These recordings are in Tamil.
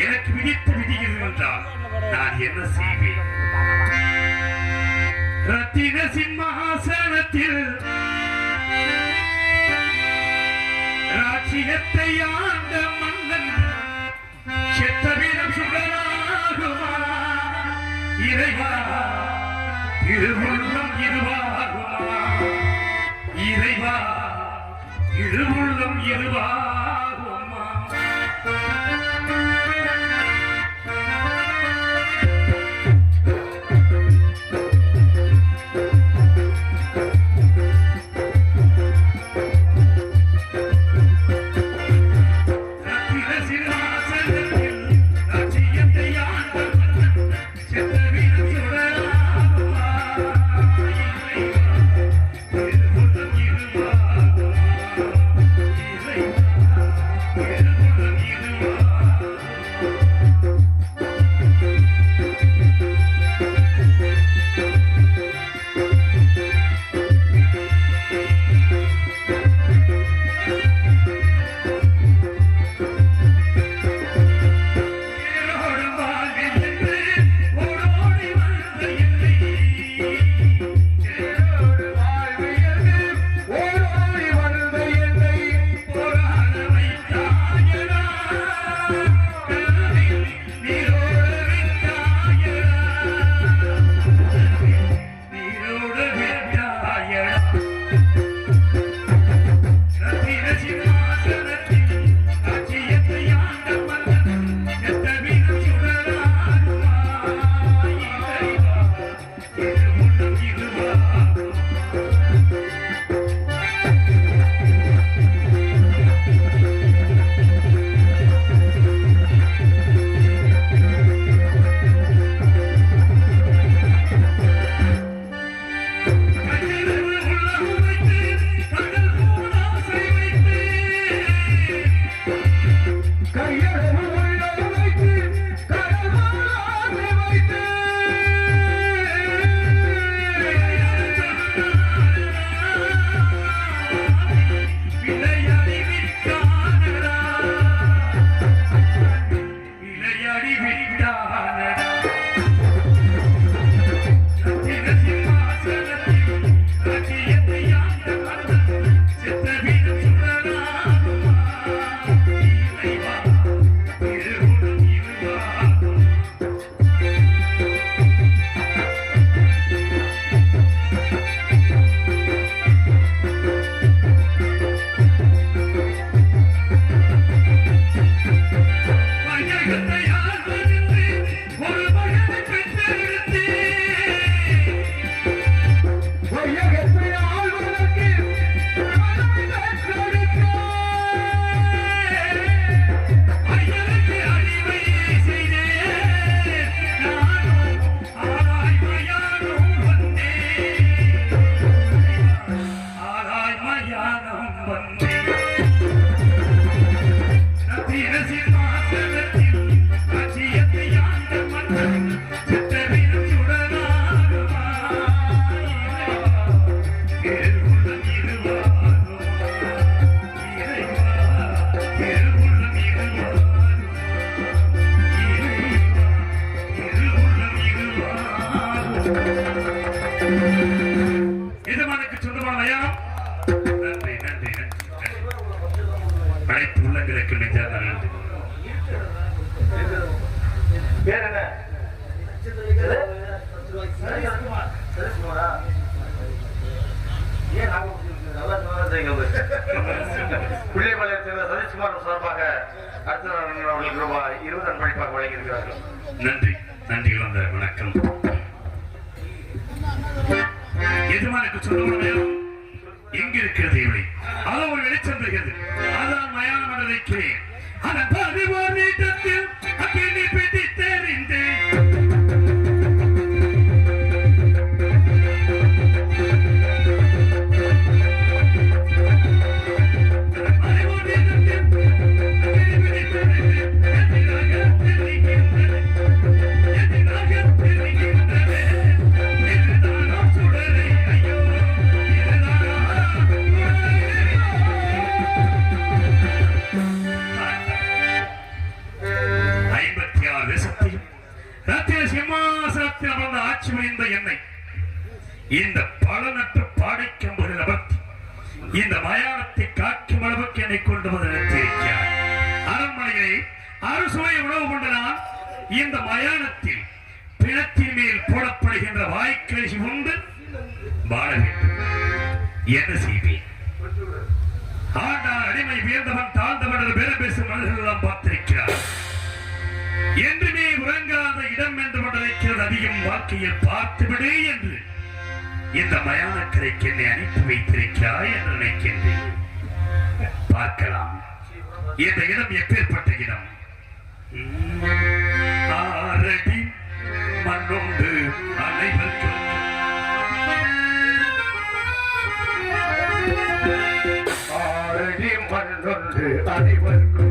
எனக்கு விதித்த விதிகள் என்றால் நான் என்ன செய்வேன்? ரத்தின சிம்மாசனத்தில் ராஜ்யத்தை ஆண்ட மன்னன் செத்தவிடம் சுடராகுமா? இறைவா திருவுள்ளம் இருவாகுமா? இறைவா திருவுள்ளம் இருவாகுமா? இருக்கிறார்கள். நன்றி, நன்றி வந்த வணக்கம். எஜமானுக்கு சொல்லணும் எங்க இருக்கிறது இவை அதை ஒரு வெளிச்சம் தருகிறது. அதான் மயான மண்டலைக்கு அந்த பதிவார் வீட்டத்தில் அப்படி பெட்டி தெரிந்தேன். ஆட்சி புரிந்த என்னை இந்த பலனற்ற பாடைக்கம்புகளில் அமர்த்தி இந்த மயானத்தை காக்கும் அளவுக்கு என்னை கொண்டு வந்து நிறுத்தியிருக்கிறார். அரண்மனையிலே அறுசுவை உணவு கொண்டு நான் இந்த மயானத்தில் பிணத்தின் மேல் போடப்படுகின்ற வாய்க்கரிசி உண்டு வாழ வேண்டும். என்ன செய்வேன்? ஆண்டார் அடிமை உயர்ந்தவன் தாழ்ந்தவன் பேரம் பேசும் மனிதர்கள் எல்லாம் பார்த்திருக்கிறார். என்றுமே உறங்காத இடம் என்று கொண்டிருக்கிறது. அதிகம் வாழ்க்கையில் பார்த்துவிடு என்று இந்த மயானக்கரைக்கு என்னை அனுப்பி வைத்திருக்கிறாய் என்று நினைக்கின்றேன். பார்க்கலாம் இந்த இடம் எப்பேற்பட்ட இடம். ஆரடி மண்ணொண்டு அனைவருக்கும் ஆரடி மண்ணொன்று அனைவருக்கும்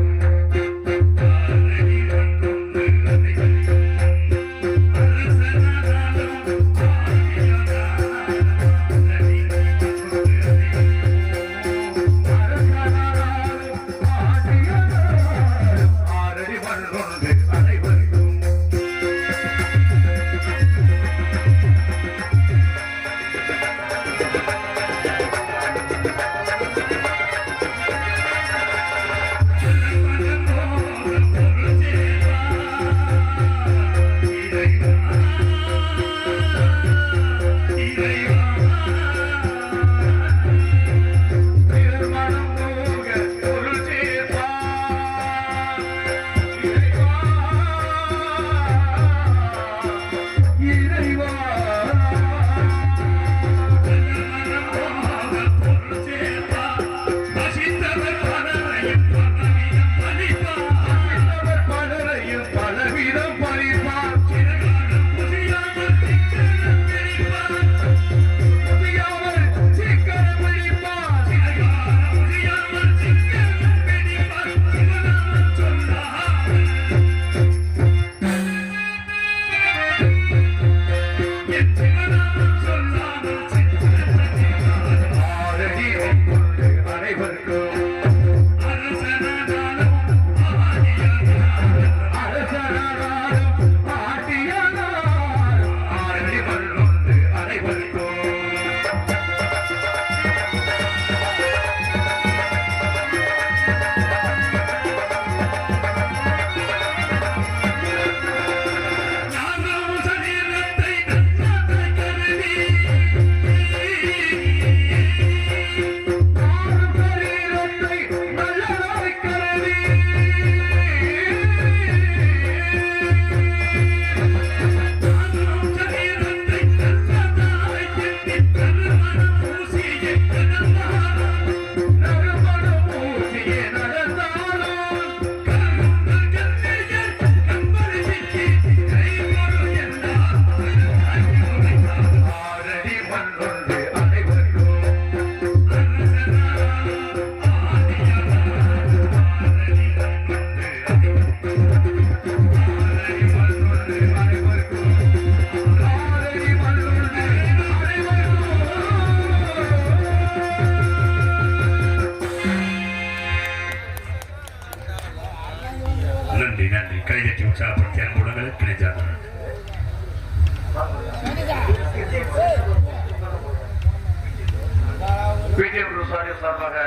சார்பாக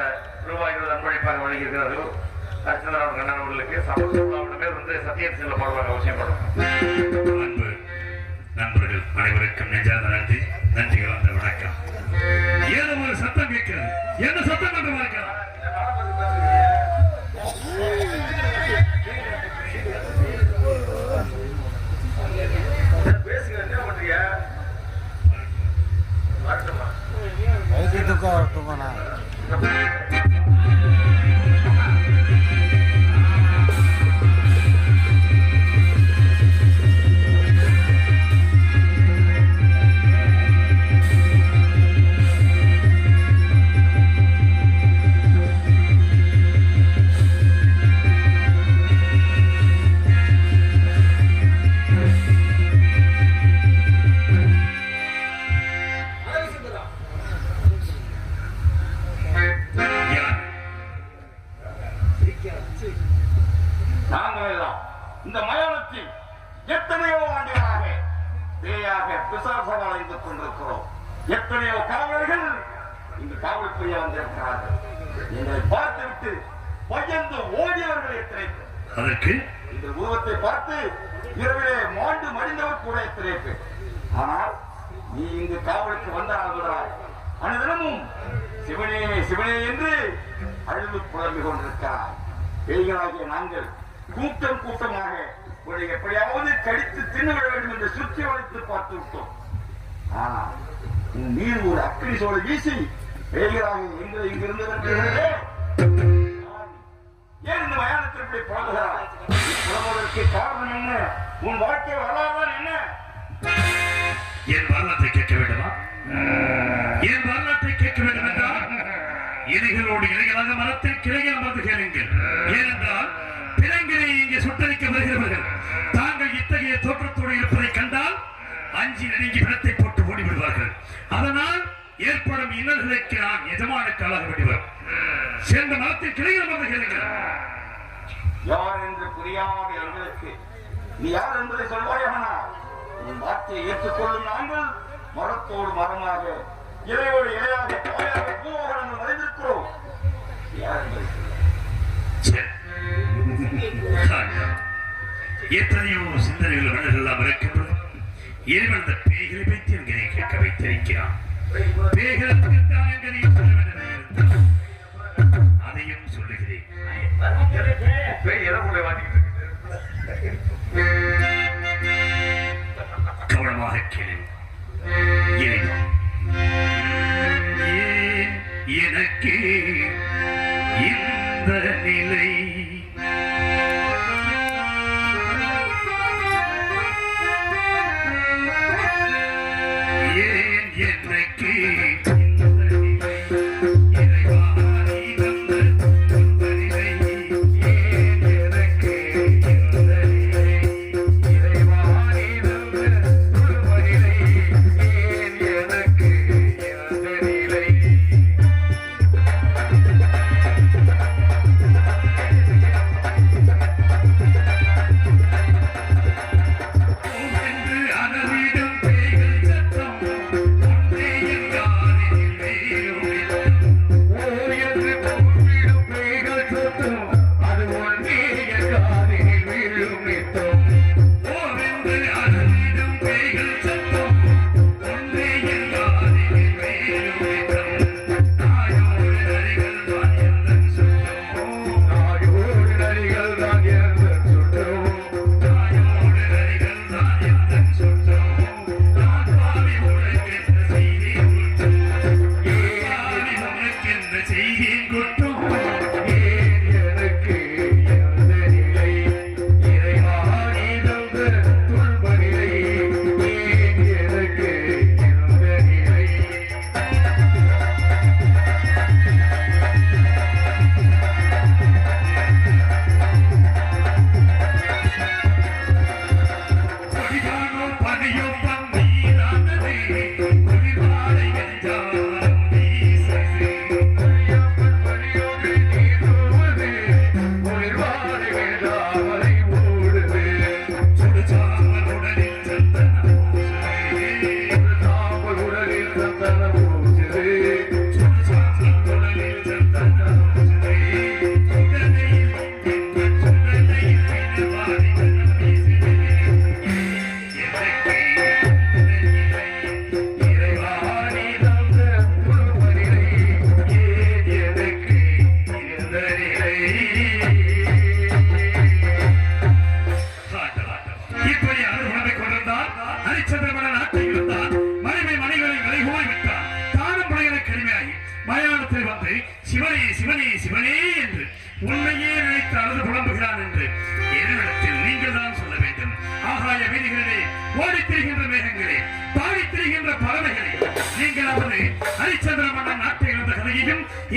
ரூபாய் 20 அன்பளிப்பாக வழங்கியிருக்கிறார்கள். லட்சுமணன் கண்ணன் அவர்களுக்கு சமூக பேர் வந்து சத்தியம் செல்ல பாடுவாங்க அவசியப்படும். அன்பு நண்பர்கள் அனைவருக்கும் நெஞ்சார்ந்த நன்றி. நன்றி கலந்த வணக்கம். ஏதோ ஒரு சத்தம் கேட்கிறது. என்ன சத்தம் என்று பார்க்கலாம். எத்தனையோ ஆண்டுகளாக பேயாக பிசாசாக அழைந்து கொண்டிருக்கிறோம். எத்தனையோ காவலர்கள் இங்கு காவல் புரிய வந்திருக்கிறார்கள். எங்களை பார்த்துவிட்டு பயந்து ஓடியவர்கள் எத்தனை பேர். அதற்கு இந்த உருவத்தை பார்த்து இரவிலே மாண்டு மடிந்தவர் கூட எத்தனை பேர். ஆனால் நீ இங்கு காவலுக்கு வந்தால் அனுதினமும் சிவனே சிவனே என்று அழுது புலம்பிக் கொண்டிருக்கிறார். பேய்களாகிய நாங்கள் கூட்டம் கூட்டமாக உங்களை எப்படியாவது கடித்து தின்னுவிட வேண்டும் என்று சுற்றி வளைத்து பார்த்து விட்டோம். ஆனால் உன் மீது ஒரு அக்கினி சோலை வீசி பேய்களாக எங்களை இங்கிருந்து ஏன் இந்த மயானத்தில் இப்படி புலம்புகிறாய்? புலம்புவதற்கு காரணம் என்ன? உன் வாழ்க்கை வரலாறுதான் என்ன? என் வரலாற்றை கேட்க வேண்டுமா? என் வரலாற்றை கேட்க வேண்டும் என்றால் இலைகளோடு இலைகளாக மரத்தில் கிளைகள் அமர்ந்து கேளுங்கள். ஏனென்றால் பிறங்களை இங்கே சுட்டரிக்க வருகிறவர்கள் தாங்கள் இத்தகைய தோற்றத்தோடு இருப்பதை கண்டால் அஞ்சி நடுங்கி பிணத்தை போட்டு ஓடிவிடுவார்கள். அதனால் ஏற்படும் இன்னல்களுக்கு நான் எஜமானுக்கு ஆளாக வேண்டியவர். சேர்ந்த மரத்தில் கிளைகள் அமர்ந்து கேளுங்கள். யார் என்று புரியாத எங்களுக்கு நீ யார் என்பதை சொல்வாயானால் உன் வார்த்தையை ஏற்றுக்கொள்ளும் நாங்கள் மரத்தோடு மரமாக இலையோடு இலையாக தாயாக பூவாக நாங்கள் மறைந்திருக்கிறோம். யார் என்பதை எத்தனையோ சிந்தனைகள் மனதெல்லாம் இருக்கின்றது. இறைவன் அந்த பேய்களை பற்றி எங்களை கேட்க வைத்திருக்கிறான். பேய்களுக்கு தான் எங்களையும் சொல்ல வேண்டியது, அதையும் சொல்லுகிறேன். கவனமாக கேளு. இறைவா, ஏன் எனக்கு இந்த நிலை? ஏன் எனக்கு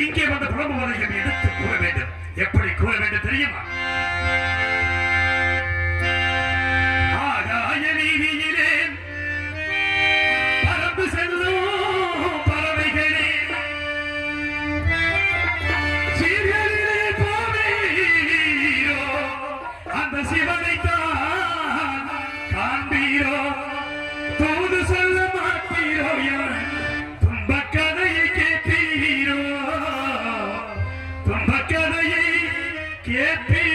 இங்கே வந்த புலம்புவதையும் எடுத்து கூற வேண்டும். எப்படி கூற வேண்டும் தெரியுமா? ஆகாய வீதியிலே பறந்து செல்லும் பறவைகளே, சீர்களிலே போவீரோ அந்த சிவனைத்தான் காண்பீரோ தூது சொல்ல மாட்டீரோ துன்ப கதையை கேட்பீரோ துன்ப கதையை கேட்பீரோ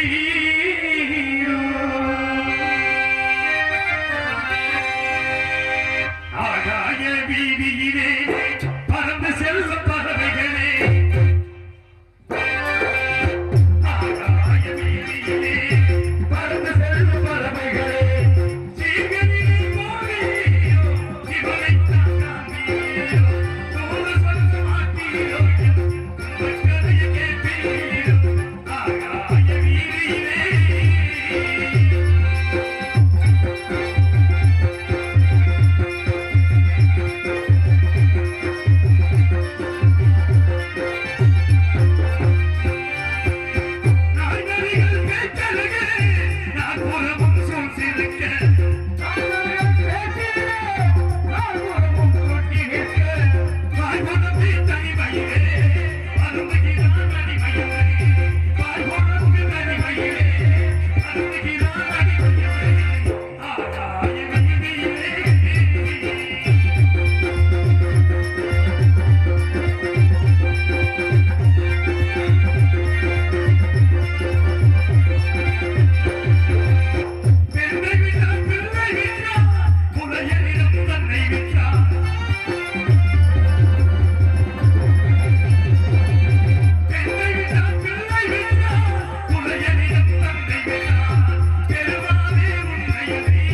ஆகாய வீதியிலே பறந்து செல்லும் பறவைகளே ஆகாய வீதியிலே பறந்து செல்லும் பறவைகளே சீர்களிலே போவீரோ இவளைத்தான் காண்பீரோ தூது சொல்ல மாட்டீரோ துன்பக் கதையை கேட்பீரோ ஆகாய வீதியிலே நாய்நரிகள் பேச்சழகே நான் புறமும் சூழ்ந்திருக்க நாய்நரிகள் பேச்சிலே நான் புறமும் சூழ்த்தி நிற்க வாய்மொழம்பி தனிமையிலே அருந்துகிறான் அடிமையிலே வாய்மொழம்பி தனிமையிலே அருந்துகிறான் அடிமையிலே ஆகாய வீதியிலே பெண்ணை விட்டால் பிள்ளை விட்டால் புலையனிடம் தன்னை விட்டால் பெண்ணை விட்டால் பிள்ளை விட்டால் புலையனிடம் தன்னை விட்டால் பெருமாளே உன்னையன்றி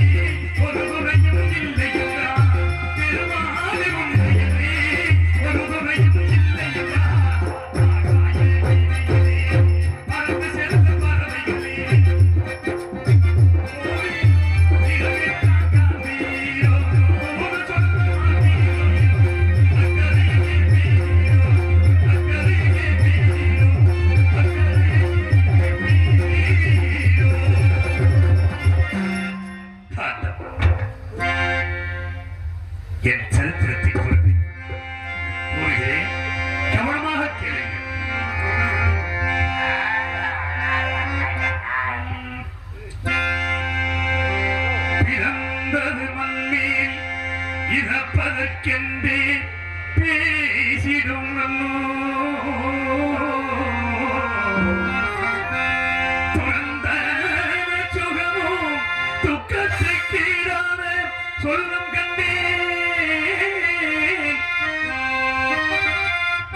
ஒரு துறையும் இல்லை என்றார் பெருமாளே உன்னையன்றி ஒரு துறையும் இல்லை என்றார் ஆகாய வீதியிலே பறந்து செல்லும் பறவைகளே என் சரித்திரத்தை கூறுகிறேன் கவனமாக கேளுங்கள் பிறந்தது மண்ணில் இறப்பதற்கென்றே பேசிடும் துறந்த சுகமும் துக்கத்துக்கீடான சொல்லும் கண்டே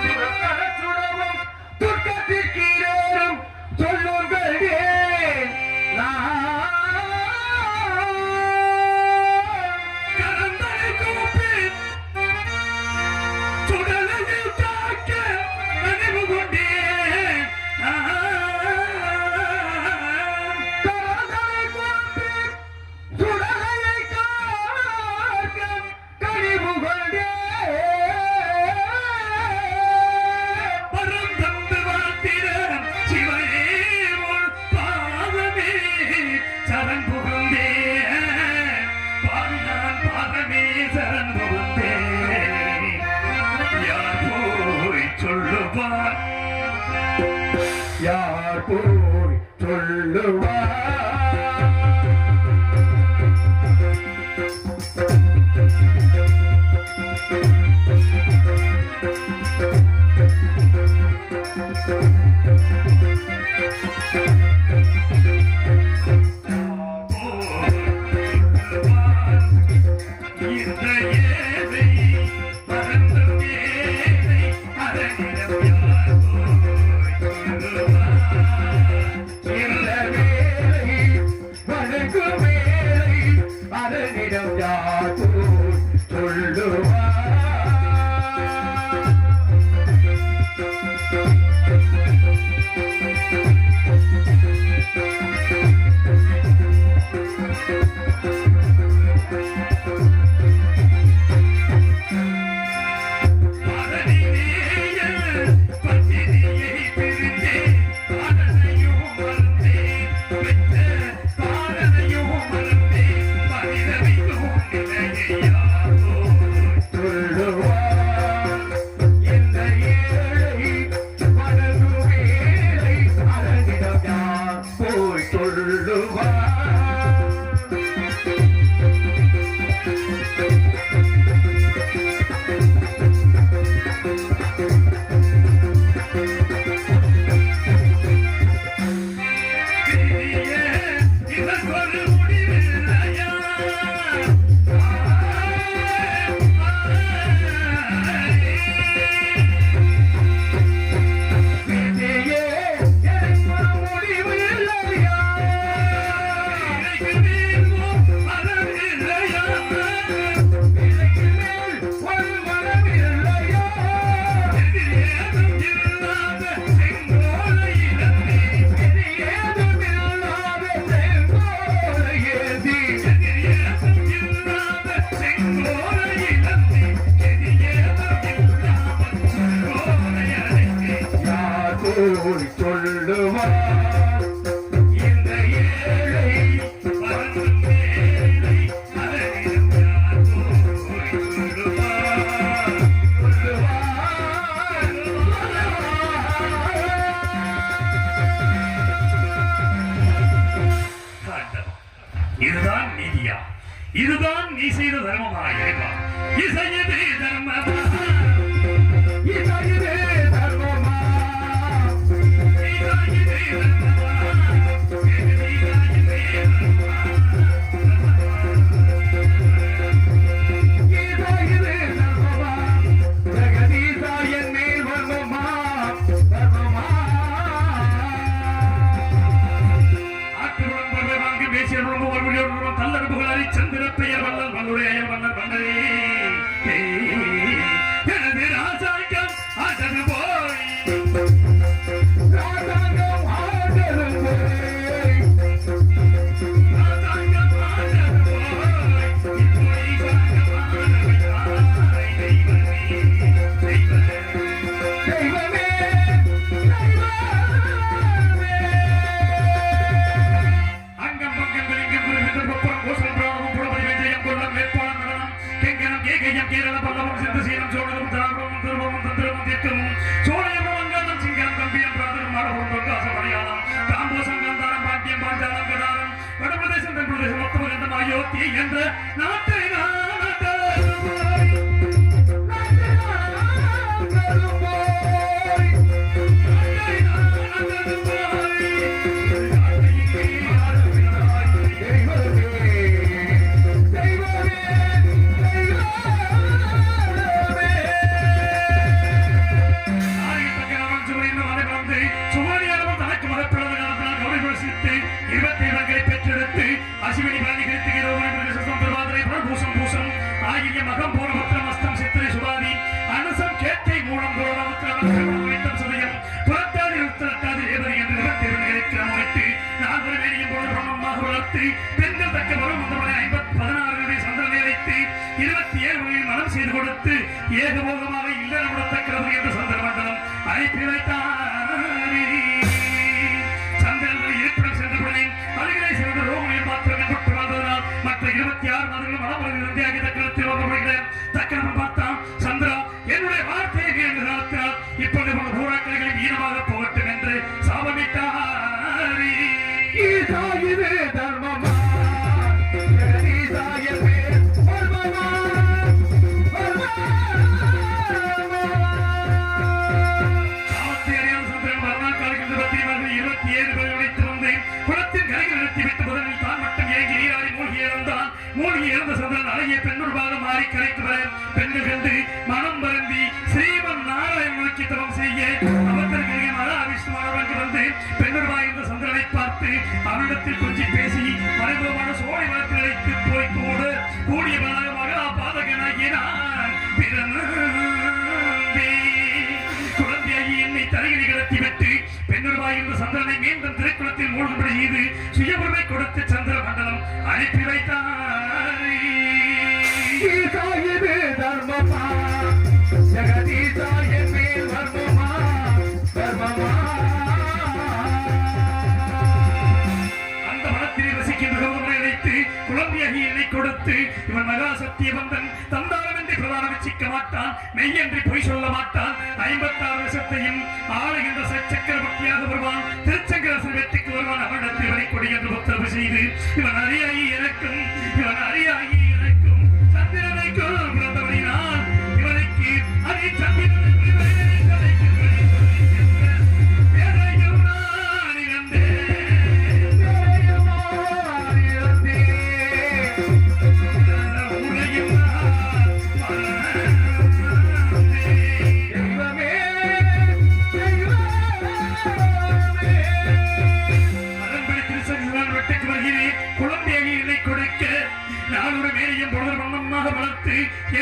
துறந்த சுடமும் துக்கத்துக்கீடான சொல்லும் கண்டே கரந்தனை கூப்பி சுடலையில் தாக்க நினைவு கொண்டேன் கரந்தனை கூப்பி சுடலையை காக்க கனிவு கொண்டேன் பரம் தந்து வாழ்த்திட சிவனே உன் பாதமே சரண் புகுந்தே பாடினான் பாதமே சரண் புகுந்தே யார் போய் சொல்லுவார் யார் போய் சொல்லுவார் இந்த ஏழை பரந்த ஏழை அதனிடம் யார் போய் சொல்லுவார் இந்த வேலை வணங்கும் வேலை அதனிடம் யார் போய் சொல்லுவார் பாதனையும் மறந்தே பதிலவையும் நிலையாரோ இதுதான் நீ செய்த தர்மமா இறைவா? இசையதே தர்மமா, இசையிலே தர்மமா, இசையதே தர்மமா, இசையதே தர்மமா. இசையிலே தர்மமா, ஜெகதீசா என் மேல் வர்மமா, தர்மமா. ஆற்றுடன் பறவை வாங்கி பேசிய உடம்பு ஒருவரையோடு தள்ளறுப்புகள் அறி சந்திர பெயர் வல்லல் வல்லுடைய அயல் வல்லல் வந்ததே. எனது ராசாங்கம் ஆட்டது போய், ராஜாங்கம் ஆடது போய், ராசாங்கம் ஆட்டது போய், இப்போ ஈசாங்கம் ஆடவை தாய் தெய்வமே, தெய்வமே. தெய்வமே, தெய்வமே. அங்கம் பங்கம் கலிங்கம் குறிப்பிட்ட பொப்பம் கோசம் பிராணமும் புலபதி வெஞ்சயம் கொல்லம் வேட்பாளம் நடனம் கெங்கனம் கேகயம் கேரள பல்லவம் சிந்து சீனம் சோழரும் திராவிடமும் திருவமும் தந்திரமும் தீர்க்கமும் சோழையமும் அங்கானம் சிங்கம் கம்பியம் பிராதகம் மாடபுரம் தொங்காசம் மலையாளம் தாம்போசம் கந்தாரம் பாண்டியம் பாஞ்சாலம் கடாரம் வடபிரதேசம் தென் பிரதேசம் மொத்தம் எந்த அயோத்தி என்ற நாட்டை மகம் போன உத்திரம் அஸ்தம் சித்திரை சுபாதி அனுசம் கேட்டை மூலம் தோழம் உத்திரம் சதயம் புறத்தாதி உத்திரத்தாதி ரேவதி என்று நிறுத்தி அமைத்து நால்வரை வேணியும் போல பிரம்மமாக வளர்த்து பெண்கள் தக்க வரும் 16 சந்திரனை வைத்து 27 வகையில் மனம் செய்து கொடுத்து ஏகபோகமாக இல்லறம் விடத்தக்கிறது என்று சந்திர மண்டலம் அழைப்பி வைத்தாரே. சந்திரன் இருப்பிடம் சென்றவுடனே அருகிலே சிறந்த ரோகணியில் மாத்திரம் என்பட்டு வாழ்ந்ததனால் மற்ற 26 மாதங்களும் மனமளவில் இந்தியாகி தக்கணத்தில் வரப்படுகிறேன். தக்கணம் பார்த்தான் சந்திரா என்னுடைய வார்த்தையை என்று நடத்தினார். இப்பொழுது உள்ள பூராக்களைகளில் ஈனமாக போகட்டும் என்று சாபமிட்டாரே. ஈசாயிலே தர்மமா, ஜெகதீசா என் மேல் வர்மமா, வர்மமா. சாவத்தை அறியாத சந்திரன் மறுநாள் காலையில் 27 பேர் உடைத்து வந்து குளத்தின் கரையில் நிறுத்திவிட்டு முதலில் தான் மட்டும் ஏங்கி நீராடி மூழ்கி இறந்தான். மூழ்கி இறந்த சந்திரன் அழகிய பெண்ணுருவாக மாறி கரைக்கு வர பெண்கள் கண்டு மனம் வருந்தி ஸ்ரீமன் நாராயணன் நோக்கி தவம் செய்ய அவத்தர்கள் மகா விஷ்ணுவானவருக்கு வந்து பெண்ணுருவாய் இந்த சந்திரனை பார்த்து அவரிடத்தில் கொஞ்சி பேசி மறைமுகமான சோழை வளர்த்து நிலைத்து போய் கூடிய மகா பாதகனாகிய நான் பிறந்தே குழந்தையாகி என்னை தரையில் கிடத்திவிட்டு பெண்ணுருவாய் இந்த சந்திரனை மீண்டும் திருக்குளத்தில் மூழ்கும்படி செய்து சுயபுரிமை கொடுத்து சந்திர மண்டலம் அனுப்பி வைத்தாரே. ஈசாயிலே தர்மமா, ஜெகதீசா என் மேல் வர்மமா, வர்மமா. அந்த மனத்திலே வசிக்கின்ற கௌதமனை அழைத்து குழந்தையாகி என்னை கொடுத்து இவன் மகா சத்தியவந்தன் தந்தாரம் என்று பிரதானம் வச்சிக்க மாட்டான், மெய்யன்றி பொய் சொல்ல மாட்டான், 56 வருஷத்தையும் ஆளுகின்ற சக்கரவர்த்தியாக வருவான், திருச்சங்கரசன் வெற்றிக்கு வருவான், அவனிடத்தில் இவனை கொடி என்று உத்தரவு செய்து இவன் அறியாகி எனக்கும் இவன் அறியாகி எனக்கும் சந்திரனைக்கும் பிறந்தவனினால் இவனுக்கு அதை சந்திரனுக்கு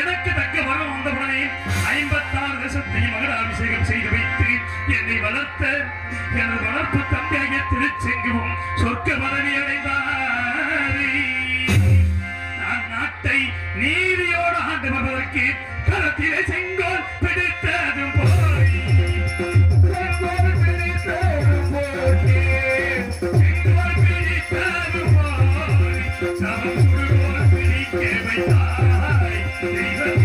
எனக்கு தக்க வரம் வந்தவுடனே 56 தேசத்தையும் மகளாபிஷேகம் செய்து வைத்து என்னை வளர்த்த எனது வளர்ப்பு தந்தையாகிய திருச்செங்குவும் சொர்க்க பதவி அடைந்தாரே. நான் நாட்டை நீதியோடு ஆண்டு வருவதற்கு களத்திலே செங்கோல் பிடித்ததும் போய் செங்கோல் பிடித்ததும் போய் சமம் சுடுகோல் பிடிக்க வைத்தாய் தெய்வமே.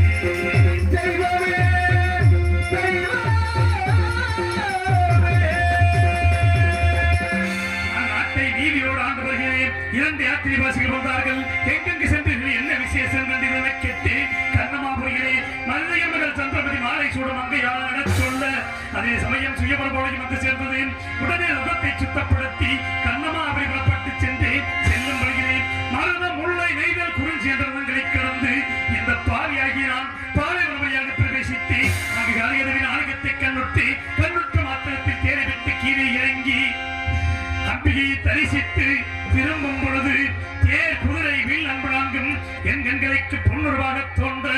நாட்டை நீதியோடு ஆண்டு வருகிறேன். 2 யாத்திரிவாசிகள் வந்தார்கள். எங்கெங்கு சென்றீர்கள் சூடும் அங்கையான சொல்ல அதே சமயம் சுயபரபோலையும் வந்து சேர்ந்தது. உடனே ரதத்தை சுத்தப்படுத்தி கண்ணமாவை புறப்பட்டு சென்று செல்லும் வழியிலே மரணம் முல்லை நெய்தல் குறிஞ்சி என்ற ரதங்களை கடந்து இந்த பாவியாகிய நான் பாலைவன வழியாக பிரவேசித்து அங்கு காரியதவின் ஆலயத்தை கண்ணுற்ற மாத்திரத்தில் தேரை விட்டு கீழே இறங்கி அம்பிகையை தரிசித்து திரும்பும் பொழுது தேர் குதிரை வில் அன்பு நான்கும் என் கண்களுக்கு பொன்னுருவாக தோன்ற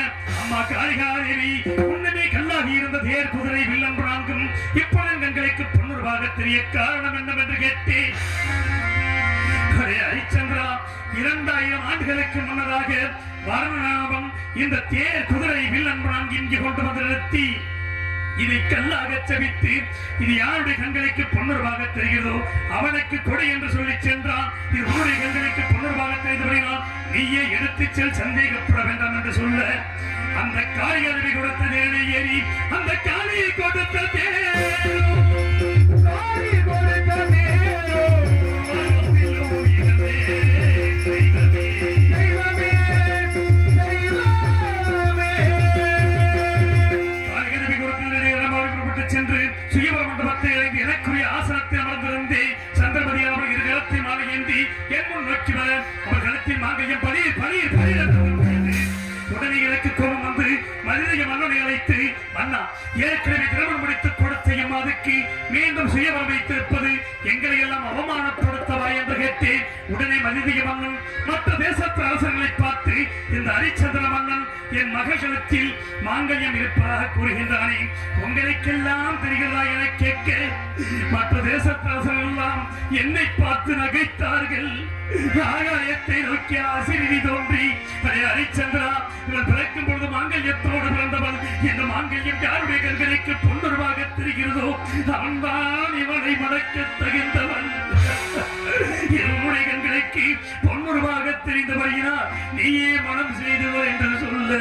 அம்மா காளிகாதேவி முன்னமே கல்லாகி இருந்த தேர் குதிரை வில் அன்பு நான்கும் இப்பொழுது கண்களுக்கு பொன்னுருவாக தெரிய காரணம் என்னவென்று கேட்டேன். ஹரிச்சந்திரா 2000 ஆண்டுகளுக்கு முன்னதாக வருணநாமம் இந்த தேர் குதிரை வில் அன்பு நான்கு இங்கே கொண்டு வந்து நிறுத்தி இதை கல்லாக செவித்து இது யாருடைய கண்களுக்கு பொன்னுருவாக தெரிகிறதோ அவனுக்கு கொடை என்று சொல்லி சென்றான். இது உன்னுடைய கண்களுக்கு பொன்னுருவாக தெரிந்தபடினால் நீயே எடுத்துச் செல், சந்தேகப்பட வேண்டாம் என்று சொல்ல அந்த காளியருவி கொடுத்த தேரை ஏறி அந்த காளியை கொடுத்த சென்று சுயவர மண்டபத்தை இறங்கி எனக்குரிய ஆசனத்தில் அமர்ந்திருந்தே சந்திரபதி அவர்கள் இரு கலத்தை மாலை ஏந்தி என் முன் நோக்கி வர அவர் கலத்தின் மாங்கையும் பலீர் பலீர் பலீர் உடனே எனக்கு கோபம் வந்து மனிதய மன்னனை அழைத்து அண்ணா ஏற்கனவே திருமணம் முடித்து கொடுத்த எம்மாதுக்கு மீண்டும் சுயவரம் வைத்திருப்பது எங்களை எல்லாம் அவமானப்படுத்தவா என்று கேட்டேன். உடனே மனிதய மன்னன் மற்ற தேசத்து அரசர்களை பார்த்து இந்த ஹரிச்சந்திர மன்னன் என் மகள்களத்தில் மாங்கல்யம் இருப்பதாக கூறுகின்றானே, உங்களுக்கெல்லாம் தெரிகிறதா என கேட்க மற்ற தேசத்து அரசர்கள் எல்லாம் என்னை பார்த்து நகைத்தார்கள். ஆகாயத்தை நோக்கி ஆசிரியர் தோன்றி ஹரிச்சந்திரா இவன் பிறக்கும் பொழுது மாங்கல்யத்தோடு பிறந்தவன், இந்த மாங்கல்யம் யாருடைய கண்களுக்கு பொன்னுருவாக தெரிகிறதோ அவன்தான் இவனை மடக்க தகுந்தவன். என்னுடைய கண்களுக்கு பொன்னுருவாக தெரிந்தபடியினால் நீயே மனம் செய்தவர் என்று சொல்ல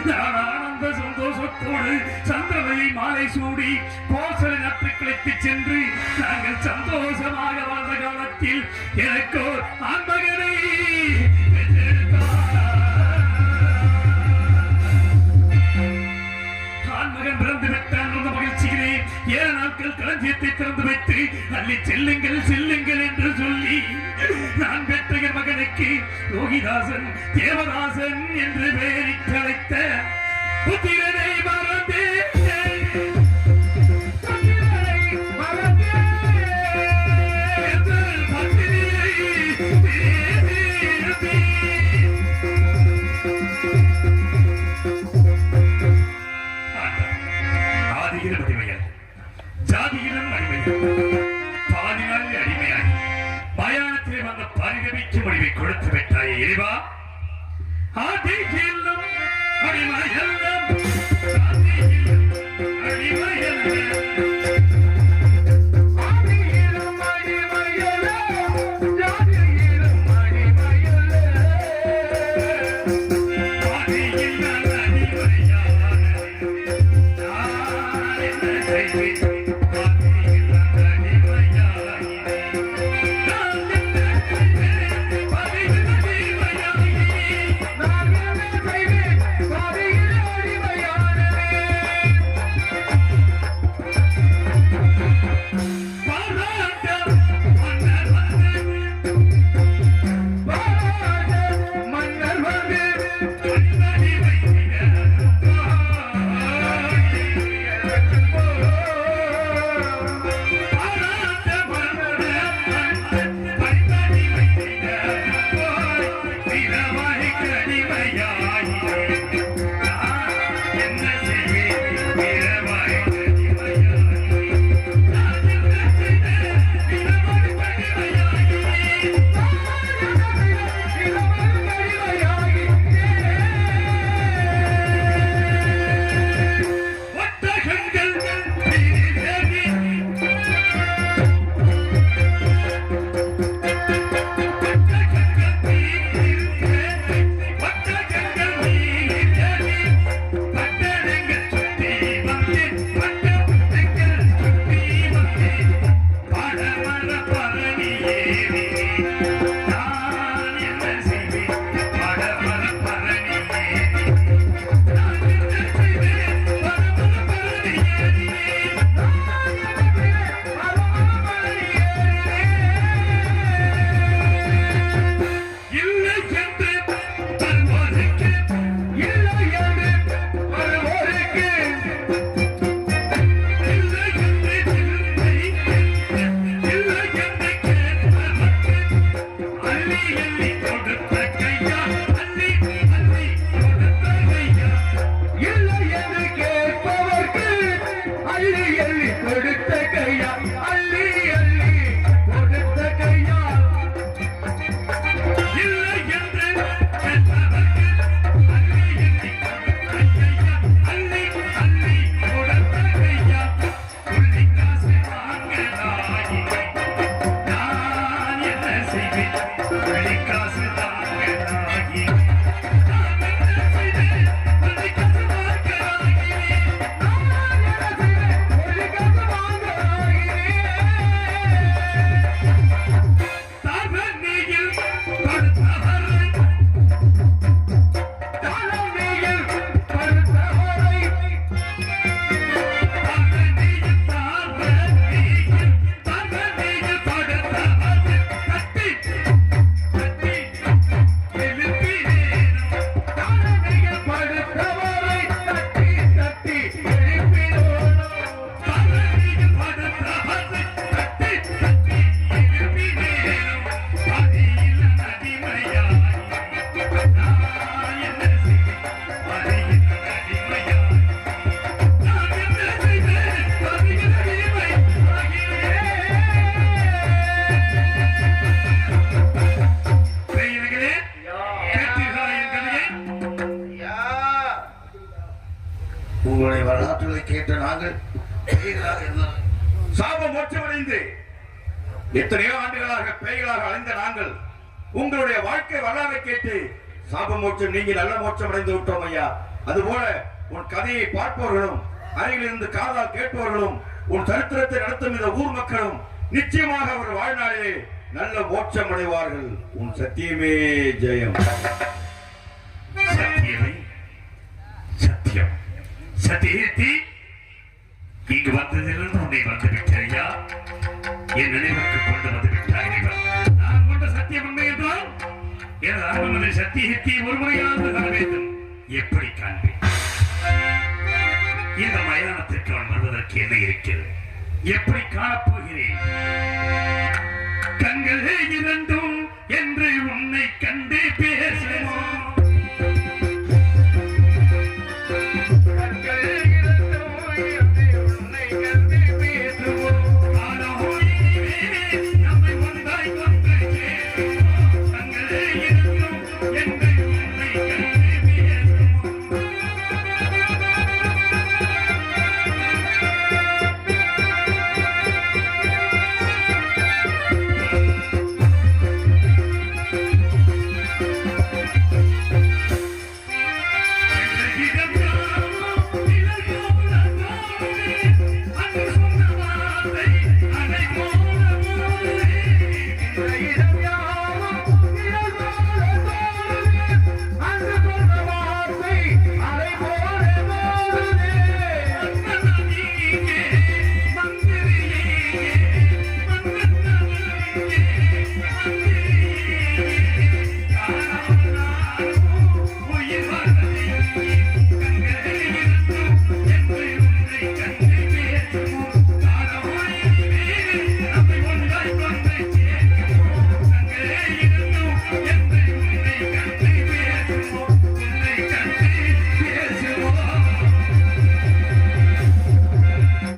நான் ஆனந்த சந்தோஷத்தோடு சந்திரனையை மாலை சூடி கோசல நட்புகளுக்கு சென்று நாங்கள் சந்தோஷமாக வாழ்ந்த காலத்தில் எனக்கோ ஆண்மகனை ஆண்மகன் பிறந்து விட்டான் என்ற மகிழ்ச்சியிலே 7 நாட்கள் களஞ்சியத்தை திறந்து வைத்து அள்ளி செல்லுங்கள் செல்லுங்கள் என்று சொல்லி நான் பெற்ற என் மகனுக்கு யோகிதாசன் தேவதாசன் என்று பெயரிட்டு அழைத்த புத்திரனை மறந்தே ஜாதியிலும் அடிமையாக பாதினாலே அடிமையாகி மயானத்திலே வந்த பரிதவிக்கு முடிவை கொடுத்து விட்டாயே இறைவா. ஆதியிலும் அடிமையெல்லாம் Bobby, உங்களுடைய வரலாற்றுகளை கேட்ட நாங்கள் சாபம் மோட்சமடைந்து எத்தனையோ ஆண்டுகளாக பேய்களாக அலைந்த நாங்கள் உங்களுடைய வாழ்க்கை வரலாறை கேட்டு சாப மோட்சம் நீங்கி நல்ல மோட்சம் அடைந்து விட்டோம் ஐயா. அதுபோல உன் கதையை பார்ப்பவர்களும் அருகில் இருந்து காதால் கேட்பவர்களும் உன் சரித்திரத்தை நடத்தும் இந்த ஊர் மக்களும் நிச்சயமாக அவர் வாழ்நாளிலே நல்ல மோட்சம் அடைவார்கள். உன் சத்தியமே ஜெயம். சத்தியமே சத்தியம். சத்தியத்தி இங்கு வந்ததிலிருந்து உன்னை வந்து விட்டாயா? என் நினைவுக்கு கொண்டு வந்து விட்டாய். நான் கொண்ட சத்தியம் உண்மை என்றால் எனது அரண்மனை சத்தியத்தை ஒரு முறையாவது காண வேண்டும். எப்படி காண்பேன்? இந்த மயானத்திற்கு அவன் வருவதற்கு என்ன இருக்கிறது? எப்படி காணப்போகிறேன்? கண்கள் இரண்டும் என்று உன்னை கண்டே